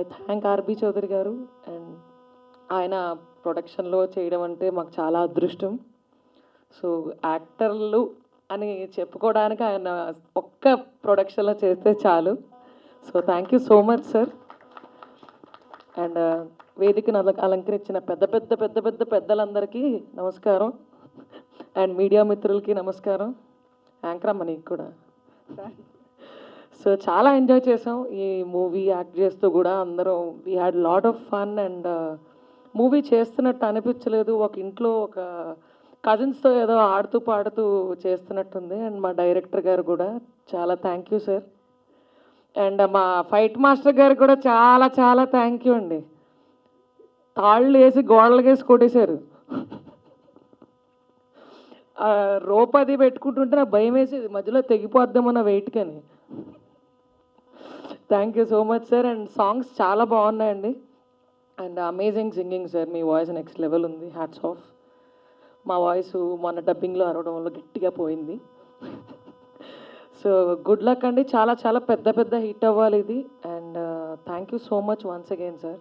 I thank RB Chowdary గారు and ఆయన ప్రొడక్షన్లో చేయడం అంటే మాకు చాలా అదృష్టం. సో యాక్టర్లు అని చెప్పుకోవడానికి ఆయన ఒక్క ప్రొడక్షన్లో చేస్తే చాలు. So thank you so much sir. And వేదికను అలంకరించిన పెద్ద పెద్ద పెద్ద పెద్ద పెద్దలందరికీ నమస్కారం. అండ్ మీడియా మిత్రులకి నమస్కారం. యాంకర్ అమ్మ నీకు కూడా. సో చాలా ఎంజాయ్ చేసాం ఈ మూవీ యాక్ట్ చేస్తూ కూడా. అందరం we had lot of fun and movie చేస్తున్నట్టు అనిపించలేదు. ఒక ఇంట్లో ఒక కజిన్స్తో ఏదో ఆడుతూ పాడుతూ చేస్తున్నట్టుంది. అండ్ మా డైరెక్టర్ గారు కూడా చాలా థ్యాంక్ యూ సార్. అండ్ మా ఫైట్ మాస్టర్ గారు కూడా చాలా చాలా థ్యాంక్ యూ అండి. తాళ్ళు వేసి గోడలు వేసి కొట్టేశారు. రోప్ అది పెట్టుకుంటుంటే నాకు భయం వేసేది మధ్యలో తెగిపోద్దామన్న వెయిట్కి అని. Thank you so much sir. And songs చాలా బాగున్నాయండి. And amazing singing sir. మీ వాయిస్ నెక్స్ట్ లెవెల్ ఉంది. Hats off. మా వాయిస్ మొన్న డబ్బింగ్లో అరవడం వల్ల గట్టిగా పోయింది. సో గుడ్ లక్ అండి. చాలా చాలా పెద్ద పెద్ద హిట్ అవ్వాలి ఇది. And thank you so much once again sir.